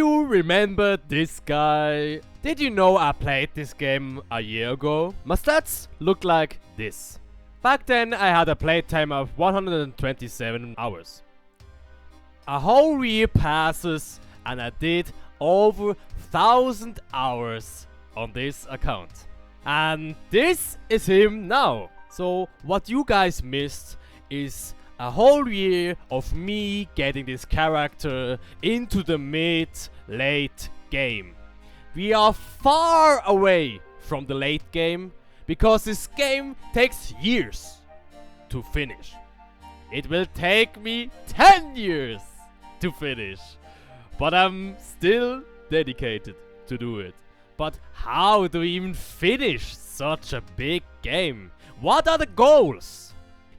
you remember this guy? Did you know I played this game a year ago? My stats look like this. Back then I had a playtime of 127 hours. A whole year passes and I did over 1,000 hours on this account. And this is him now. So what you guys missed is a whole year of me getting this character into the mid-late game. We are far away from the late game because this game takes years to finish. It will take me 10 years to finish, but I'm still dedicated to do it. But how do we even finish such a big game? What are the goals?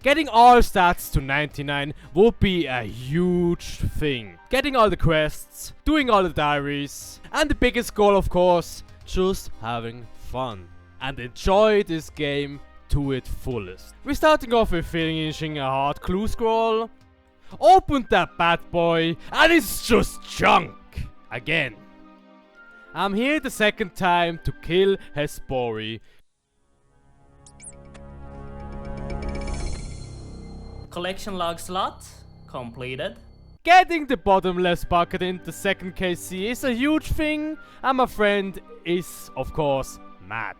Getting all stats to 99 would be a huge thing. Getting all the quests, doing all the diaries, and the biggest goal of course, just having fun. And enjoy this game to its fullest. We're starting off with finishing a hard clue scroll. Open that bad boy and it's just junk again. I'm here the second time to kill Hespori. Collection log slot completed. Getting the bottomless bucket in the second KC is a huge thing, and my friend is of course mad.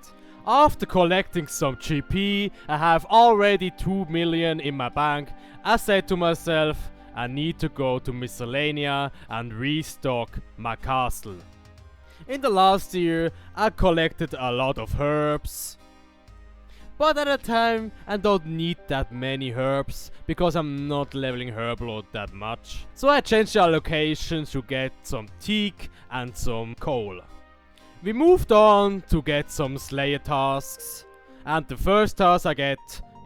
After collecting some GP, I have already 2 million in my bank. I said to myself, I need to go to Miscellanea and restock my castle. In the last year, I collected a lot of herbs. But at the time, I don't need that many herbs, because I'm not leveling Herblord that much. So I changed the allocation to get some teak and some coal. We moved on to get some Slayer tasks, and the first task I get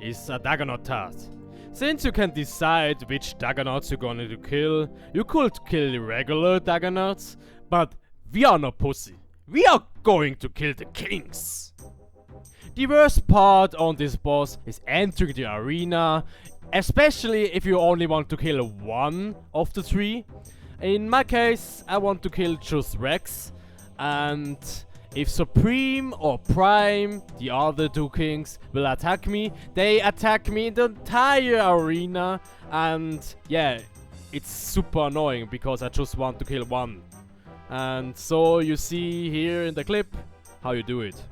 is a Dagonaut task. Since you can decide which Dagonauts you're going to kill, you could kill regular Dagonauts, but we are not pussy. We are going to kill the kings. The worst part on this boss is entering the arena, especially if you only want to kill one of the three. In my case, I want to kill just Rex, and if Supreme or Prime, the other two kings, will attack me, they attack me in the entire arena, and yeah, it's super annoying because I just want to kill one. And so you see here in the clip how you do it.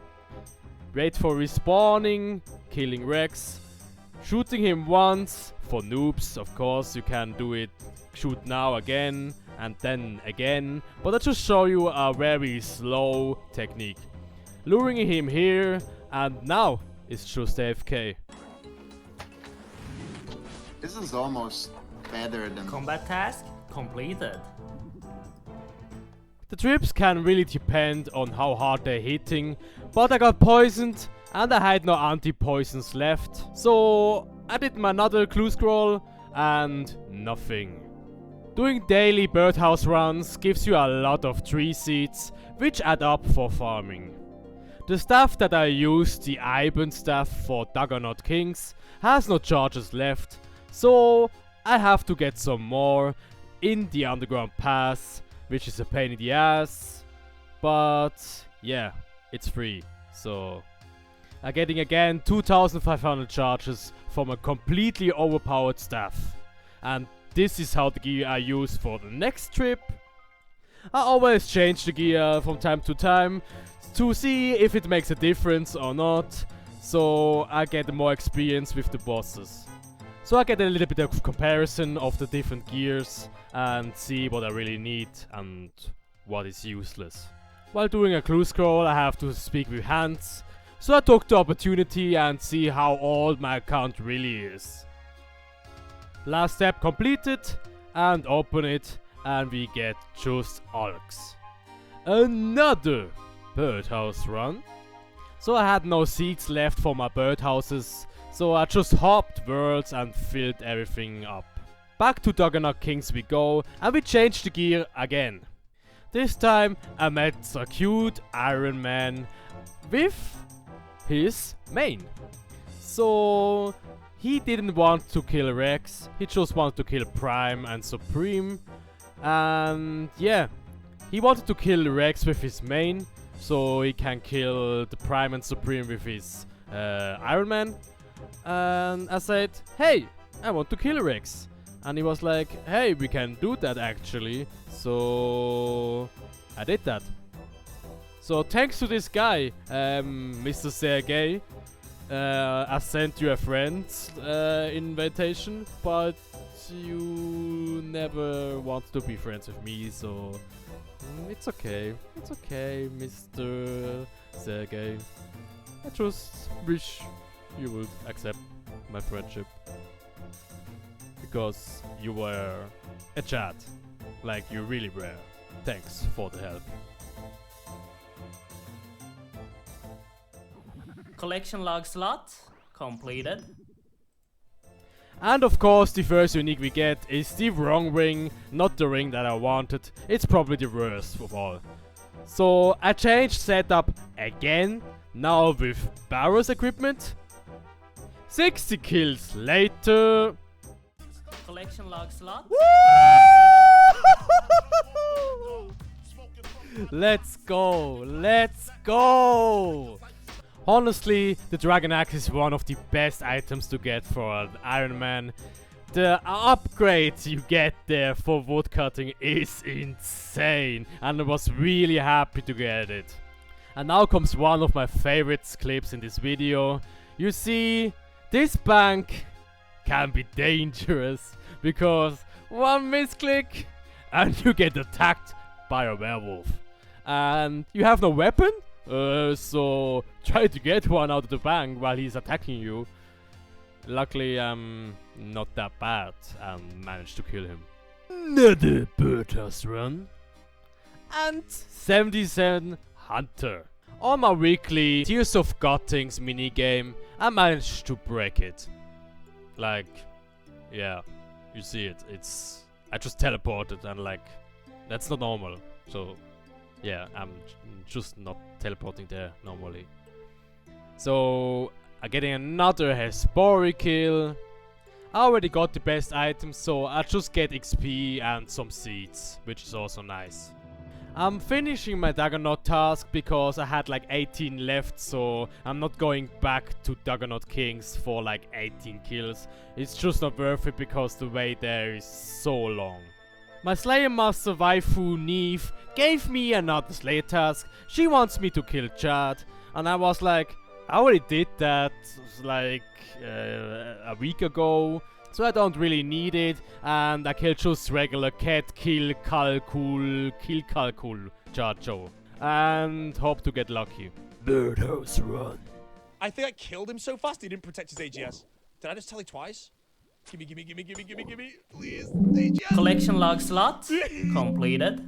Wait for respawning, killing Rex, shooting him once. For noobs, of course, you can do it, shoot now again, and then again. But I just show you a very slow technique. Luring him here, and now it's just AFK. This is almost better than... Combat task completed. The trips can really depend on how hard they're hitting, but I got poisoned and I had no anti-poisons left. So I did my another clue scroll and nothing. Doing daily birdhouse runs gives you a lot of tree seeds, which add up for farming. The staff that I used, the Iban staff for Dagonaut Kings, has no charges left, so I have to get some more in the underground pass, which is a pain in the ass, but yeah, it's free. So I'm getting again 2,500 charges from a completely overpowered staff. And this is how the gear I use for the next trip. I always change the gear from time to time to see if it makes a difference or not, so I get more experience with the bosses. So I get a little bit of comparison of the different gears and see what I really need and what is useless. While doing a clue scroll, I have to speak with hands, so I took the opportunity and see how old my account really is. Last step completed, and open it, and we get just Alks. Another birdhouse run. So I had no seeds left for my birdhouses, so I just hopped worlds and filled everything up. Back to Dagonaut Kings we go, and we change the gear again. This time I met a cute Ironman with his main. So he didn't want to kill Rex, he just wanted to kill Prime and Supreme. And yeah, He wanted to kill Rex with his main, so he can kill the Prime and Supreme with his Ironman. And I said, hey, I want to kill Rex. And he was like, hey, we can do that actually. So I did that. So thanks to this guy, Mr. Sergey, I sent you a friend's invitation, but you never want to be friends with me, so it's okay. It's okay, Mr. Sergey. I just wish you would accept my friendship. Because you were a chat. Like you really were. Thanks for the help. Collection log slot completed. And of course the first unique we get is the wrong ring, not the ring that I wanted. It's probably the worst of all. So I changed setup again, now with Barrow's equipment. 60 kills later. Collection log slot. Let's go, let's go! Honestly, the Dragon Axe is one of the best items to get for an Ironman. The upgrade you get there for woodcutting is insane, and I was really happy to get it. And now comes one of my favorite clips in this video. You see, this bank can be dangerous because one misclick and you get attacked by a werewolf. And you have no weapon? So try to get one out of the bank while he's attacking you. Luckily, I'm not that bad and managed to kill him. Another birdhouse run. And 77 Hunter. On my weekly Tears of God Things minigame, I managed to break it. Like, yeah, you see it. I just teleported and like, that's not normal. So, yeah, I'm just not teleporting there normally. So, I'm getting another Hespori kill. I already got the best items, so I just get XP and some seeds, which is also nice. I'm finishing my Dagonaut task because I had like 18 left, so I'm not going back to Dagonaut Kings for like 18 kills. It's just not worth it because the wait there is so long. My Slayer Master waifu Neve gave me another Slayer task. She wants me to kill Chad, and I was like, I already did that like a week ago, so I don't really need it, and I killed just regular cat kill calcul Chacho, and hope to get lucky. Birdhouse run. I think I killed him so fast he didn't protect his AGS. Did I just tell you twice? Gimme, please, AGS. Collection log slot completed.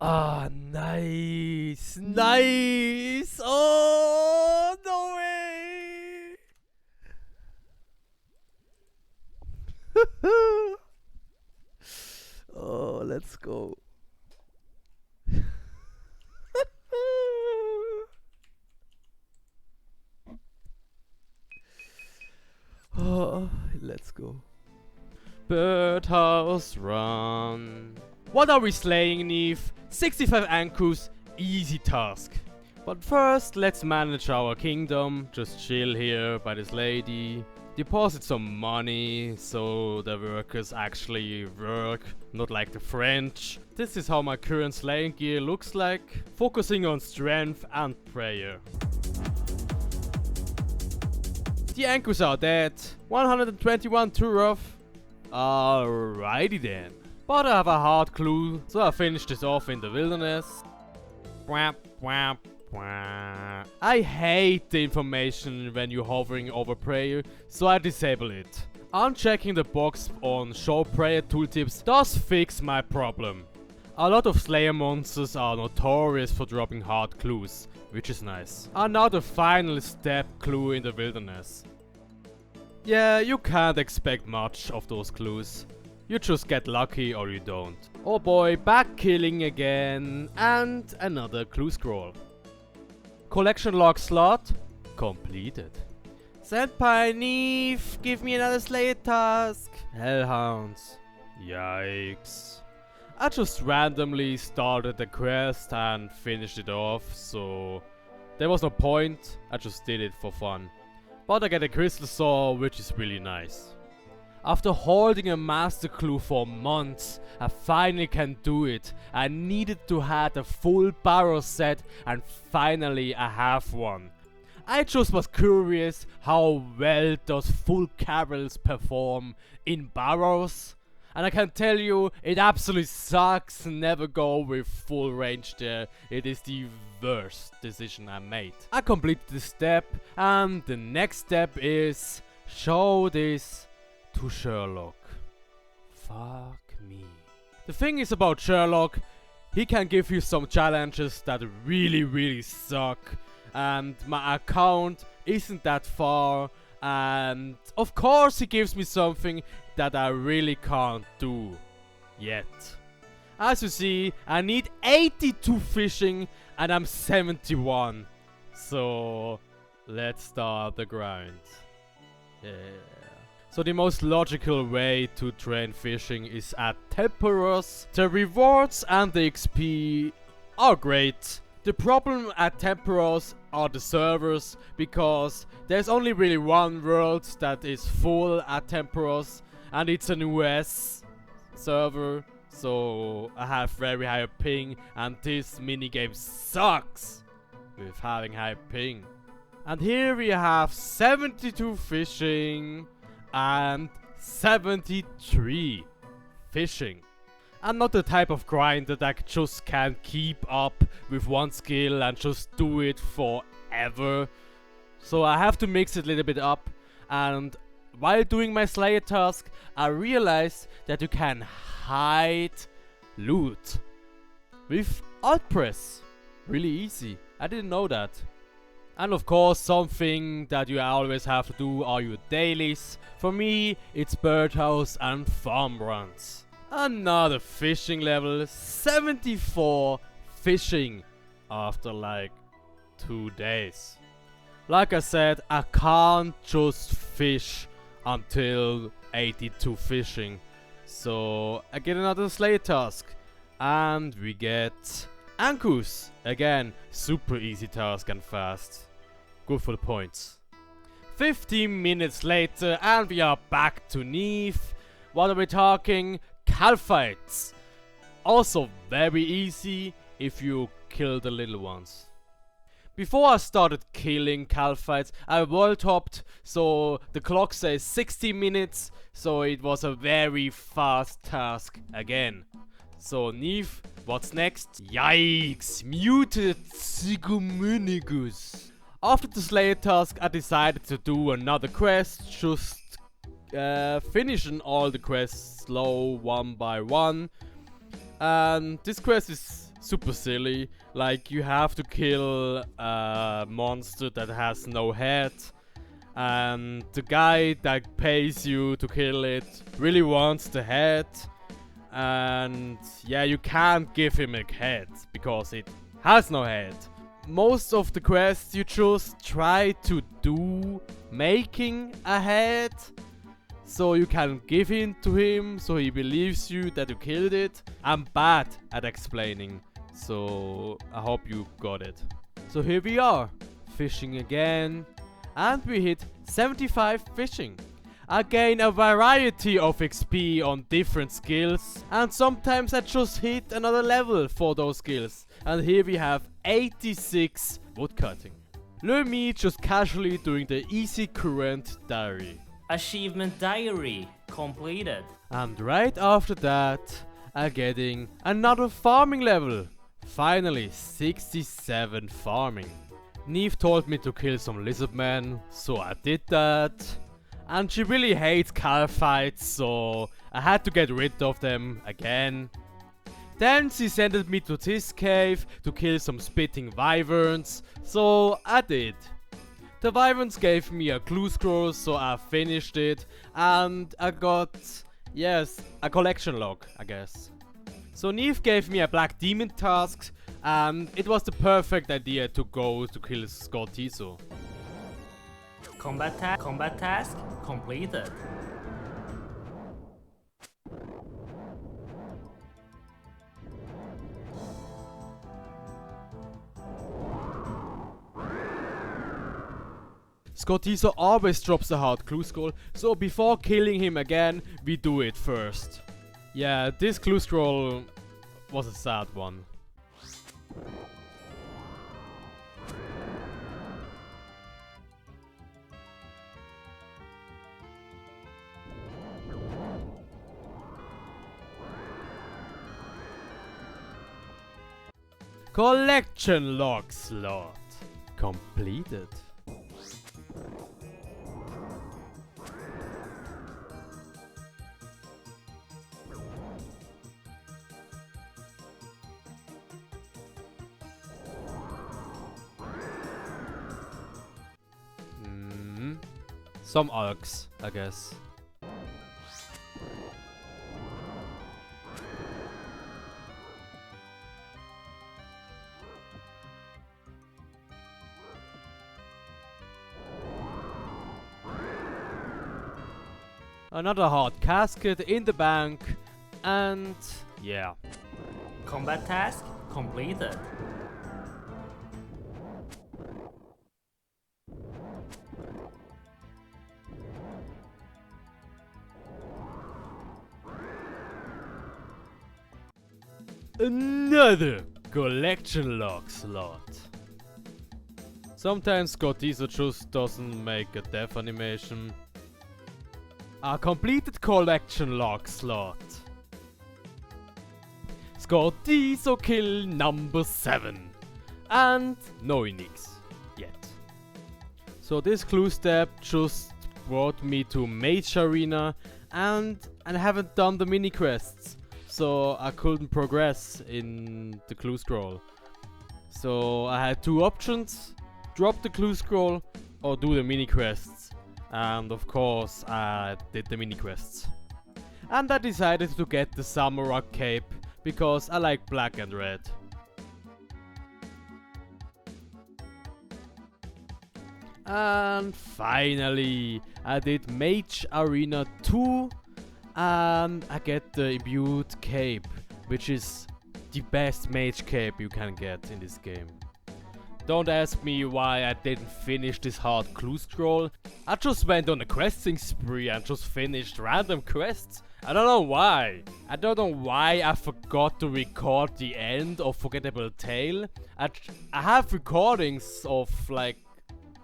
Ah, nice, nice. Oh, no way. Oh, let's go. Oh, let's go. Birdhouse run. What are we slaying, Neve? 65 Ankus, easy task. But first, let's manage our kingdom. Just chill here by this lady. Deposit some money so the workers actually work, not like the French. This is how my current slaying gear looks like. Focusing on strength and prayer. The Ankus are dead. 121 too rough. Alrighty then. But I have a hard clue, so I finished this off in the wilderness. Whap, whap, whap. I hate the information when you're hovering over prayer, so I disable it. Unchecking the box on show prayer tooltips does fix my problem. A lot of Slayer monsters are notorious for dropping hard clues, which is nice. Another final step clue in the wilderness. Yeah, you can't expect much of those clues. You just get lucky or you don't. Oh boy, back killing again. And another clue scroll. Collection log slot completed. Senpai Neve, give me another Slayer task. Hellhounds. Yikes. I just randomly started the quest and finished it off, so there was no point, I just did it for fun. But I get a crystal saw, which is really nice. After holding a master clue for months, I finally can do it. I needed to have a full barrel set and finally I have one. I just was curious how well does full barrels perform in barrels. And I can tell you, it absolutely sucks. Never go with full range there. It is the worst decision I made. I completed this step and the next step is show this to Sherlock. Fuck me. The thing is about Sherlock, he can give you some challenges that really suck. And my account isn't that far. And of course he gives me something that I really can't do yet. As you see, I need 82 fishing and I'm 71. So let's start the grind. Yeah. So the most logical way to train fishing is at Temperos. The rewards and the XP are great. The problem at Temperos are the servers, because there's only really one world that is full at Temperos, and it's an US server, so I have very high ping, and this minigame sucks with having high ping. And here we have 72 fishing and 73 fishing. I'm not the type of grinder that just can't keep up with one skill and just do it forever. So I have to mix it a little bit up, and while doing my Slayer task, I realized that you can hide loot with alt press. Really easy. I didn't know that. And of course, something that you always have to do are your dailies. For me, it's birdhouse and farm runs. Another fishing level, 74 fishing after like 2 days. Like I said, I can't just fish until 82 fishing. So I get another Slayer task and we get Ankus. Again, super easy task and fast. Good for the points. 15 minutes later and we are back to Neve. What are we talking? Calfights. Also very easy if you kill the little ones. Before I started killing Calfights, I world hopped, so the clock says 60 minutes, so it was a very fast task again. So Neve, what's next? Yikes, muted Siguminigus. After the Slayer task, I decided to do another quest, just finishing all the quests slow one by one. And this quest is super silly. Like, you have to kill a monster that has no head, and the guy that pays you to kill it really wants the head, and yeah, you can't give him a head because it has no head. Most of the quests you just try to do making a head, so you can give it to him, so he believes you that you killed it. I'm bad at explaining, so I hope you got it. So here we are, fishing again, and we hit 75 fishing. I gain a variety of XP on different skills, and sometimes I just hit another level for those skills. And here we have 86 woodcutting. Learn me just casually doing the easy current diary. Achievement diary completed. And right after that, I'm getting another farming level. Finally, 67 farming. Neve told me to kill some lizardmen, so I did that. And she really hates calfights, so I had to get rid of them again. Then she sent me to this cave to kill some spitting wyverns, so I did. The wyverns gave me a clue scroll, so I finished it, and I got, yes, a collection log, I guess. So Neve gave me a black demon task, and it was the perfect idea to go to kill Scortizo. Combat task completed. Scottizo always drops a hard clue scroll, so before killing him again, we do it first. Yeah, this clue scroll was a sad one. Collection log slot completed. Some arcs, I guess. Another hard casket in the bank, and yeah. Combat task completed. Another collection log slot. Sometimes Scottizo just doesn't make a death animation. A completed collection log slot. Scottizo kill number 7. And no uniques yet. So this clue step just brought me to Mage Arena, and I haven't done the mini quests. So I couldn't progress in the clue scroll. So I had two options: drop the clue scroll or do the mini quests. And of course I did the mini quests. And I decided to get the Samurai cape because I like black and red. And finally I did Mage Arena 2. And I get the imbued cape, which is the best mage cape you can get in this game. Don't ask me why I didn't finish this hard clue scroll. I just went on a questing spree and just finished random quests. I don't know why. I don't know why I forgot to record the end of Forgettable Tale. I have recordings of like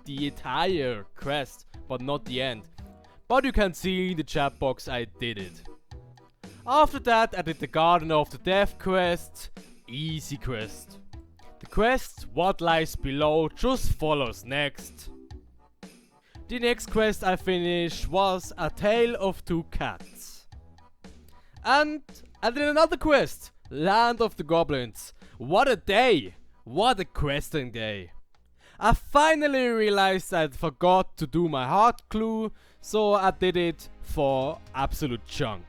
the entire quest, but not the end. But you can see in the chat box I did it. After that I did the Garden of the Death quest. Easy quest. The quest What Lies Below just follows next. The next quest I finished was A Tale of Two Cats. And I did another quest, Land of the Goblins. What a day! What a questing day! I finally realized I forgot to do my hard clue, so I did it for absolute junk.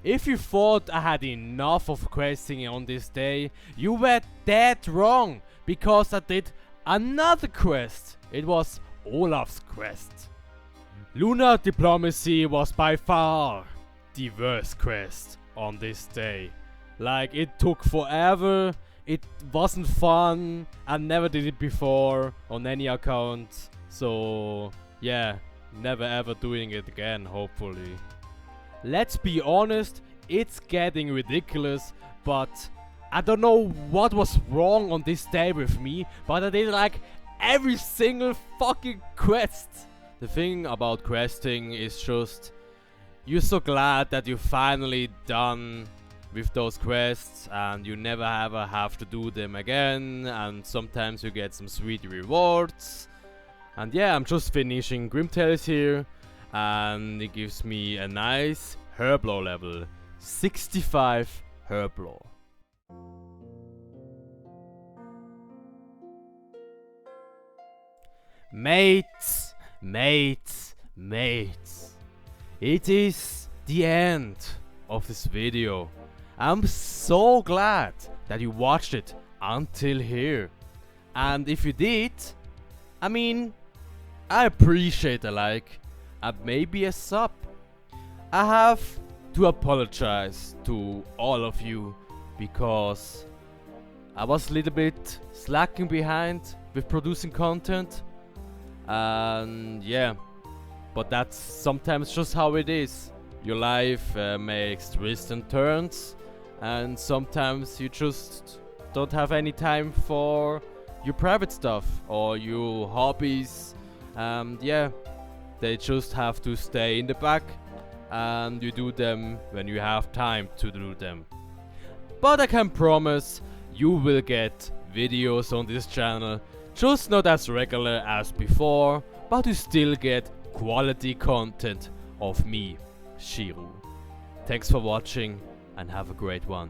If you thought I had enough of questing on this day, you were dead wrong, because I did another quest. It was Olaf's quest. Lunar Diplomacy was by far the worst quest on this day. Like, it took forever. It wasn't fun. I never did it before on any account. So yeah, never ever doing it again, hopefully. Let's be honest, it's getting ridiculous, but I don't know what was wrong on this day with me, but I did like every single fucking quest. The thing about questing is just, you're so glad that you're finally done with those quests and you never ever have to do them again, and sometimes you get some sweet rewards. And yeah, I'm just finishing Grimtales here, and it gives me a nice Herblaw level, 65 Herblaw. Mates, mates, mates, it is the end of this video. I'm so glad that you watched it until here. And if you did, I mean, I appreciate a like and maybe a sub. I have to apologize to all of you because I was a little bit slacking behind with producing content. And yeah, but that's sometimes just how it is. Your life makes twists and turns, and sometimes you just don't have any time for your private stuff or your hobbies. And yeah, they just have to stay in the back, and you do them when you have time to do them. But I can promise you will get videos on this channel, just not as regular as before, but you still get quality content of me, Shiru. Thanks for watching and have a great one.